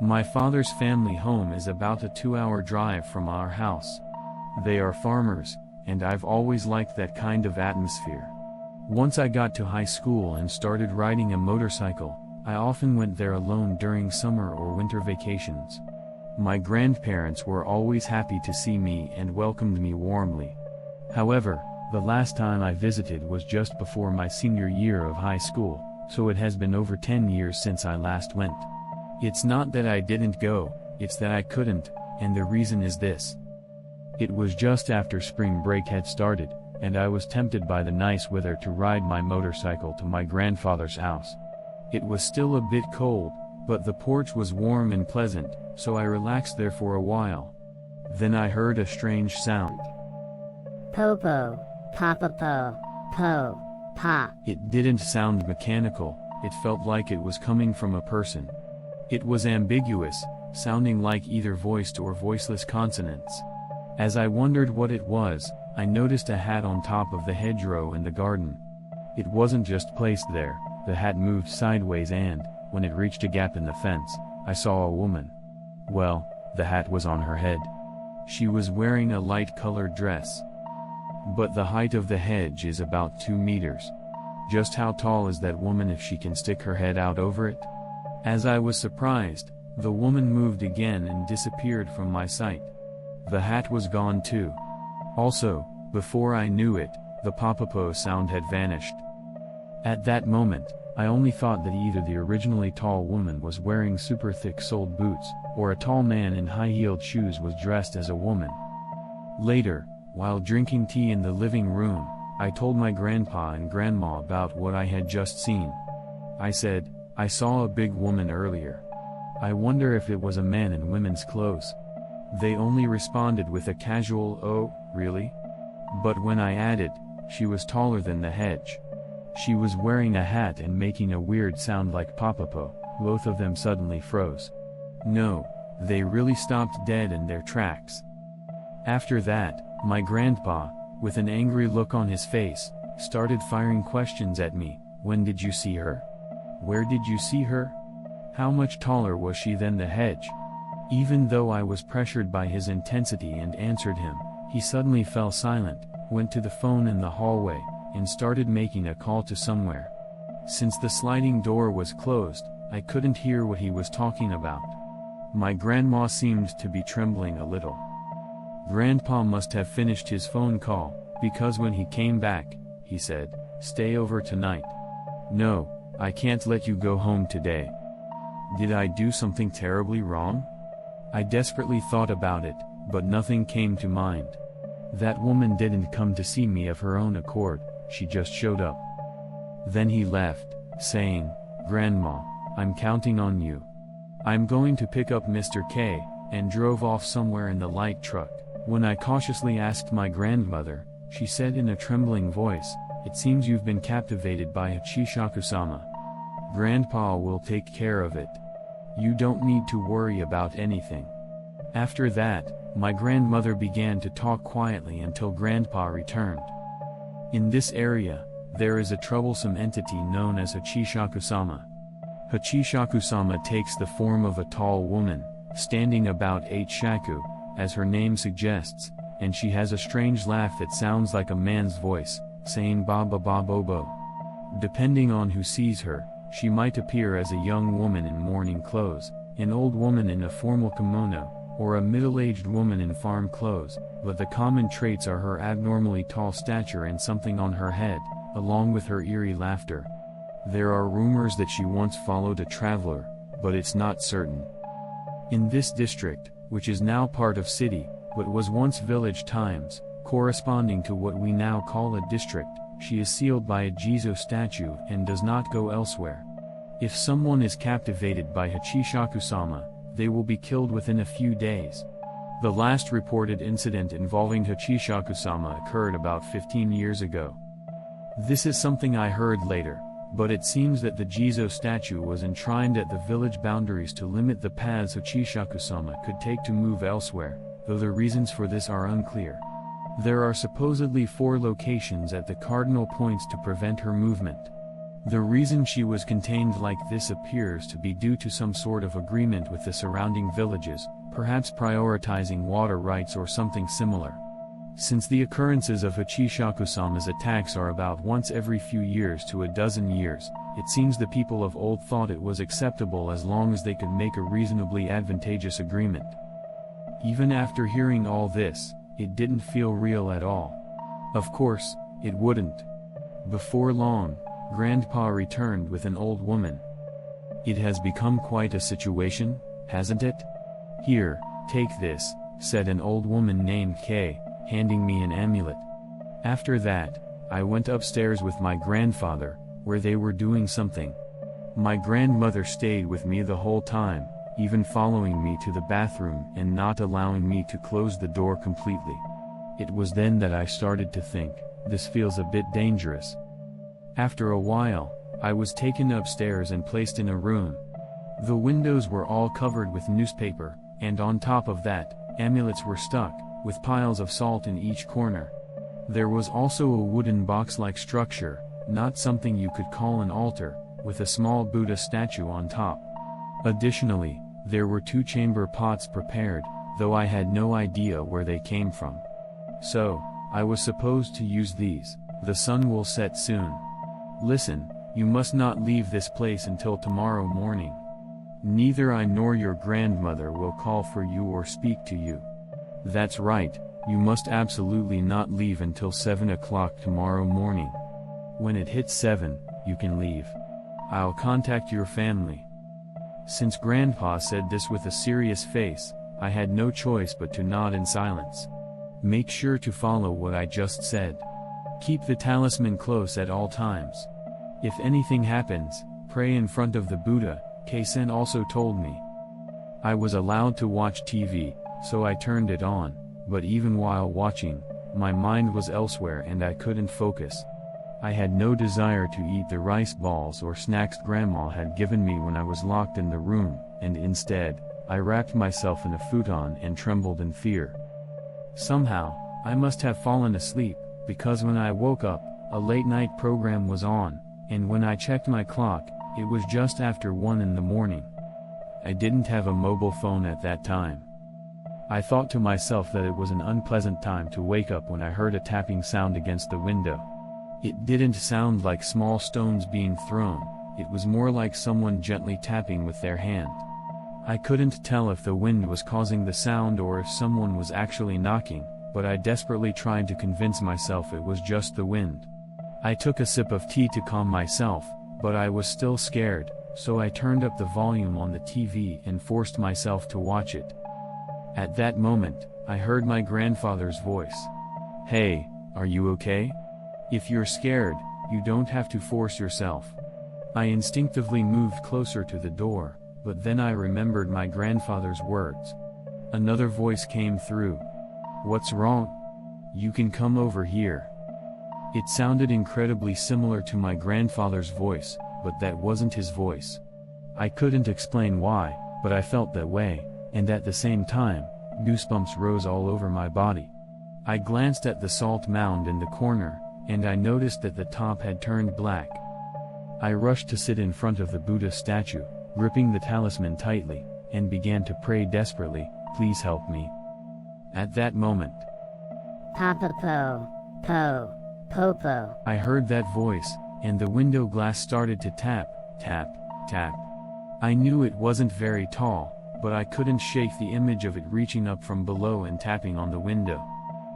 My father's family home is about a 2-hour drive from our house. They are farmers, and I've always liked that kind of atmosphere. Once I got to high school and started riding a motorcycle, I often went there alone during summer or winter vacations. My grandparents were always happy to see me and welcomed me warmly. However, the last time I visited was just before my senior year of high school, so it has been over 10 years since I last went. It's not that I didn't go, it's that I couldn't, and the reason is this. It was just after spring break had started, and I was tempted by the nice weather to ride my motorcycle to my grandfather's house. It was still a bit cold, but the porch was warm and pleasant, so I relaxed there for a while. Then I heard a strange sound. Popo, papa po, pa. It didn't sound mechanical, it felt like it was coming from a person. It was ambiguous, sounding like either voiced or voiceless consonants. As I wondered what it was, I noticed a hat on top of the hedgerow in the garden. It wasn't just placed there, the hat moved sideways and, when it reached a gap in the fence, I saw a woman. Well, the hat was on her head. She was wearing a light-colored dress. But the height of the hedge is about 2 meters. Just how tall is that woman if she can stick her head out over it? As I was surprised, the woman moved again and disappeared from my sight. The hat was gone too. Also, before I knew it, the papapo sound had vanished. At that moment, I only thought that either the originally tall woman was wearing super thick-soled boots, or a tall man in high-heeled shoes was dressed as a woman. Later, while drinking tea in the living room, I told my grandpa and grandma about what I had just seen. I said, I saw a big woman earlier. I wonder if it was a man in women's clothes. They only responded with a casual, "Oh, really?" But when I added, she was taller than the hedge. She was wearing a hat and making a weird sound like papapo, both of them suddenly froze. No, they really stopped dead in their tracks. After that, my grandpa, with an angry look on his face, started firing questions at me. When did you see her? Where did you see her? How much taller was she than the hedge? Even though I was pressured by his intensity and answered him, he suddenly fell silent, went to the phone in the hallway, and started making a call to somewhere. Since the sliding door was closed, I couldn't hear what he was talking about. My grandma seemed to be trembling a little. Grandpa must have finished his phone call, because when he came back, he said, "Stay over tonight." "No, I can't let you go home today." Did I do something terribly wrong? I desperately thought about it, but nothing came to mind. That woman didn't come to see me of her own accord, she just showed up. Then he left, saying, "Grandma, I'm counting on you. I'm going to pick up Mr. K," and drove off somewhere in the light truck. When I cautiously asked my grandmother, she said in a trembling voice, "It seems you've been captivated by Hachishaku-sama. Grandpa will take care of it. You don't need to worry about anything." After that, my grandmother began to talk quietly until Grandpa returned. In this area, there is a troublesome entity known as Hachishaku-sama. Hachishaku-sama takes the form of a tall woman, standing about 8 shaku, as her name suggests, and she has a strange laugh that sounds like a man's voice, saying ba ba ba bo bo. Depending on who sees her, she might appear as a young woman in mourning clothes, an old woman in a formal kimono, or a middle-aged woman in farm clothes, but the common traits are her abnormally tall stature and something on her head, along with her eerie laughter. There are rumors that she once followed a traveler, but it's not certain. In this district, which is now part of city, but was once village times, corresponding to what we now call a district, she is sealed by a Jizo statue and does not go elsewhere. If someone is captivated by Hachishaku-sama, they will be killed within a few days. The last reported incident involving Hachishaku-sama occurred about 15 years ago. This is something I heard later, but it seems that the Jizo statue was enshrined at the village boundaries to limit the paths Hachishaku-sama could take to move elsewhere, though the reasons for this are unclear. There are supposedly 4 locations at the cardinal points to prevent her movement. The reason she was contained like this appears to be due to some sort of agreement with the surrounding villages, perhaps prioritizing water rights or something similar. Since the occurrences of Hachishaku-sama's attacks are about once every few years to a dozen years, it seems the people of old thought it was acceptable as long as they could make a reasonably advantageous agreement. Even after hearing all this, it didn't feel real at all. Of course, it wouldn't. Before long, Grandpa returned with an old woman. "It has become quite a situation, hasn't it? Here, take this," said an old woman named Kay, handing me an amulet. After that, I went upstairs with my grandfather, where they were doing something. My grandmother stayed with me the whole time, even following me to the bathroom and not allowing me to close the door completely. It was then that I started to think, this feels a bit dangerous. After a while, I was taken upstairs and placed in a room. The windows were all covered with newspaper, and on top of that, amulets were stuck, with piles of salt in each corner. There was also a wooden box-like structure, not something you could call an altar, with a small Buddha statue on top. Additionally, there were 2 chamber pots prepared, though I had no idea where they came from. So, I was supposed to use these. The sun will set soon. Listen, you must not leave this place until tomorrow morning. Neither I nor your grandmother will call for you or speak to you. That's right, you must absolutely not leave until 7 o'clock tomorrow morning. When it hits 7, you can leave. I'll contact your family. Since Grandpa said this with a serious face, I had no choice but to nod in silence. Make sure to follow what I just said. Keep the talisman close at all times. If anything happens, pray in front of the Buddha, Kei-sen also told me. I was allowed to watch TV, so I turned it on, but even while watching, my mind was elsewhere and I couldn't focus. I had no desire to eat the rice balls or snacks Grandma had given me when I was locked in the room, and instead, I wrapped myself in a futon and trembled in fear. Somehow, I must have fallen asleep, because when I woke up, a late-night program was on, and when I checked my clock, it was just after 1 in the morning. I didn't have a mobile phone at that time. I thought to myself that it was an unpleasant time to wake up when I heard a tapping sound against the window. It didn't sound like small stones being thrown, it was more like someone gently tapping with their hand. I couldn't tell if the wind was causing the sound or if someone was actually knocking, but I desperately tried to convince myself it was just the wind. I took a sip of tea to calm myself, but I was still scared, so I turned up the volume on the TV and forced myself to watch it. At that moment, I heard my grandfather's voice. "Hey, are you okay? If you're scared, you don't have to force yourself." I instinctively moved closer to the door, but then I remembered my grandfather's words. Another voice came through. "What's wrong? You can come over here." It sounded incredibly similar to my grandfather's voice, but that wasn't his voice. I couldn't explain why, but I felt that way, and at the same time, goosebumps rose all over my body. I glanced at the salt mound in the corner, and I noticed that the top had turned black. I rushed to sit in front of the Buddha statue, gripping the talisman tightly, and began to pray desperately, "Please help me." At that moment, Papa Po, Po, Popo. I heard that voice, and the window glass started to tap, tap, tap. I knew it wasn't very tall, but I couldn't shake the image of it reaching up from below and tapping on the window.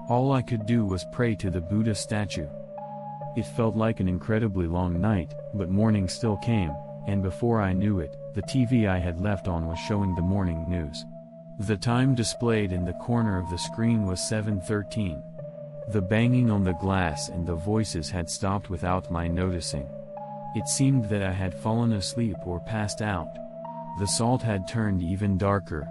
All I could do was pray to the Buddha statue. It felt like an incredibly long night, but morning still came, and before I knew it, the TV I had left on was showing the morning news. The time displayed in the corner of the screen was 7:13. The banging on the glass and the voices had stopped without my noticing. It seemed that I had fallen asleep or passed out. The salt had turned even darker.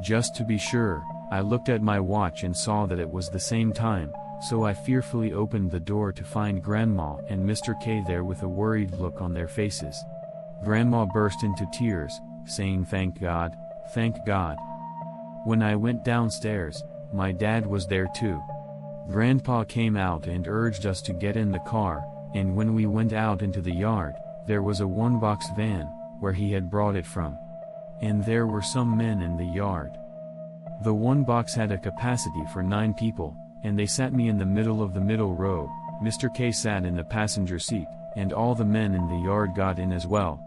Just to be sure, I looked at my watch and saw that it was the same time, so I fearfully opened the door to find Grandma and Mr. K there with a worried look on their faces. Grandma burst into tears, saying "Thank God, thank God." When I went downstairs, my dad was there too. Grandpa came out and urged us to get in the car, and when we went out into the yard, there was a one-box van, where he had brought it from. And there were some men in the yard. The one box had a capacity for 9 people, and they sat me in the middle of the middle row. Mr. K sat in the passenger seat, and all the men in the yard got in as well.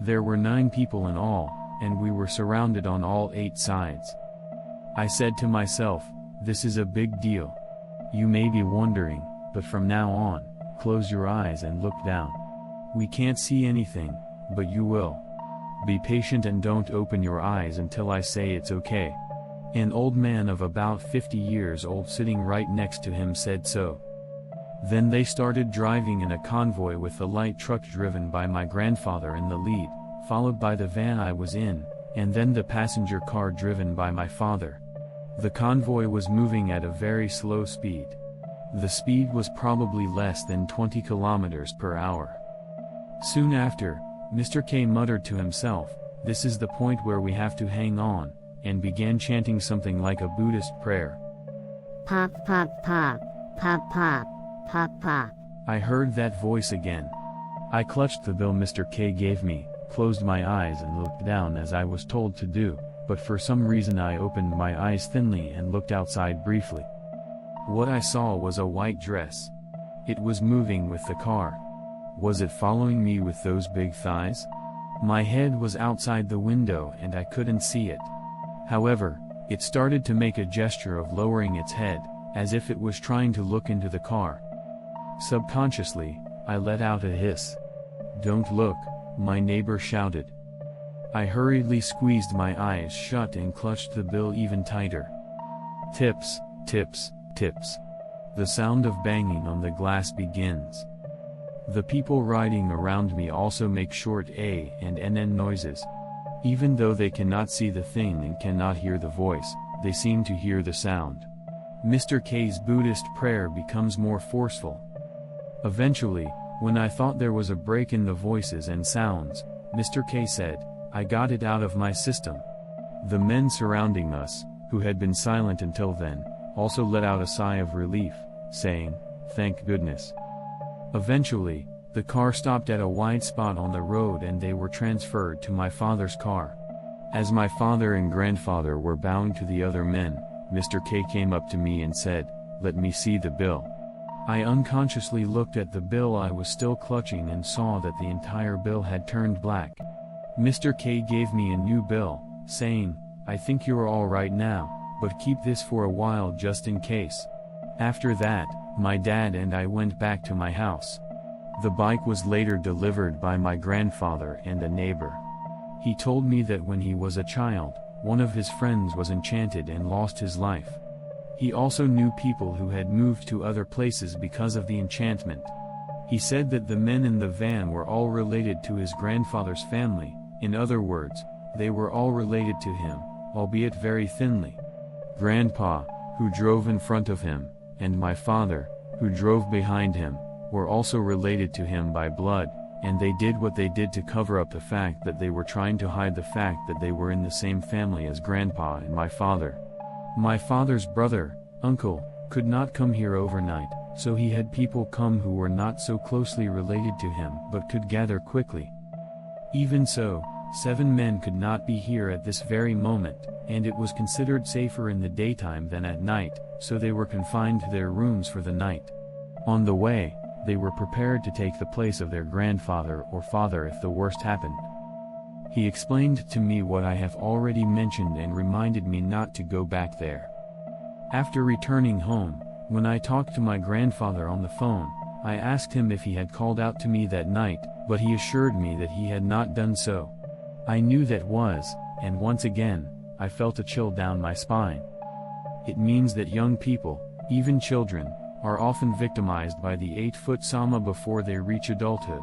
There were 9 people in all, and we were surrounded on all 8 sides. I said to myself, this is a big deal. You may be wondering, but from now on, close your eyes and look down. We can't see anything, but you will. Be patient and don't open your eyes until I say it's okay. An old man of about 50 years old sitting right next to him said so. Then they started driving in a convoy with the light truck driven by my grandfather in the lead, followed by the van I was in, and then the passenger car driven by my father. The convoy was moving at a very slow speed. The speed was probably less than 20 kilometers per hour. Soon after, Mr. K muttered to himself, "This is the point where we have to hang on," and began chanting something like a Buddhist prayer. Pop pop pop, pop pop, pop pop. I heard that voice again. I clutched the bill Mr. K gave me, closed my eyes and looked down as I was told to do, but for some reason I opened my eyes thinly and looked outside briefly. What I saw was a white dress. It was moving with the car. Was it following me with those big thighs? My head was outside the window and I couldn't see it. However, it started to make a gesture of lowering its head, as if it was trying to look into the car. Subconsciously, I let out a hiss. "Don't look," my neighbor shouted. I hurriedly squeezed my eyes shut and clutched the bill even tighter. Tips, tips, tips. The sound of banging on the glass begins. The people riding around me also make short A and NN noises. Even though they cannot see the thing and cannot hear the voice, they seem to hear the sound. Mr. K's Buddhist prayer becomes more forceful. Eventually, when I thought there was a break in the voices and sounds, Mr. K said, "I got it out of my system." The men surrounding us, who had been silent until then, also let out a sigh of relief, saying, "Thank goodness." Eventually, the car stopped at a wide spot on the road and they were transferred to my father's car. As my father and grandfather were bowing to the other men, Mr. K came up to me and said, "Let me see the bill." I unconsciously looked at the bill I was still clutching and saw that the entire bill had turned black. Mr. K gave me a new bill, saying, "I think you're all right now, but keep this for a while just in case." After that, my dad and I went back to my house. The bike was later delivered by my grandfather and a neighbor. He told me that when he was a child, one of his friends was enchanted and lost his life. He also knew people who had moved to other places because of the enchantment. He said that the men in the van were all related to his grandfather's family, in other words, they were all related to him, albeit very thinly. Grandpa, who drove in front of him, and my father, who drove behind him, were also related to him by blood, and they did what they did to cover up the fact that they were trying to hide the fact that they were in the same family as Grandpa and my father. My father's brother, uncle, could not come here overnight, so he had people come who were not so closely related to him but could gather quickly. Even so, 7 men could not be here at this very moment, and it was considered safer in the daytime than at night, so they were confined to their rooms for the night. On the way, they were prepared to take the place of their grandfather or father if the worst happened. He explained to me what I have already mentioned and reminded me not to go back there. After returning home, when I talked to my grandfather on the phone, I asked him if he had called out to me that night, but he assured me that he had not done so. I knew that was, and once again, I felt a chill down my spine. It means that young people, even children, are often victimized by the 8-foot-sama before they reach adulthood.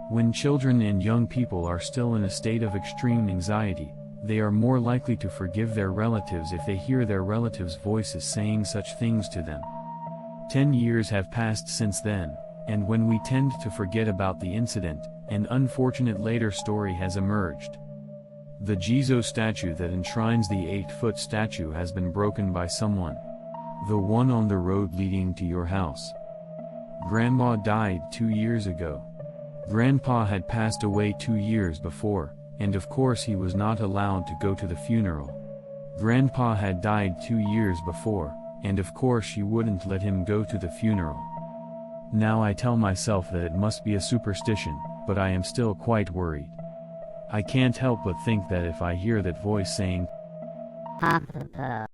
When children and young people are still in a state of extreme anxiety, they are more likely to forgive their relatives if they hear their relatives' voices saying such things to them. 10 years have passed since then, and when we tend to forget about the incident, an unfortunate later story has emerged. The Jizo statue that enshrines the 8-foot statue has been broken by someone. The one on the road leading to your house. Grandma died 2 years ago. Grandpa had passed away 2 years before, and of course he was not allowed to go to the funeral. Grandpa had died 2 years before, and of course she wouldn't let him go to the funeral. Now I tell myself that it must be a superstition, but I am still quite worried. I can't help but think that if I hear that voice saying, Papa,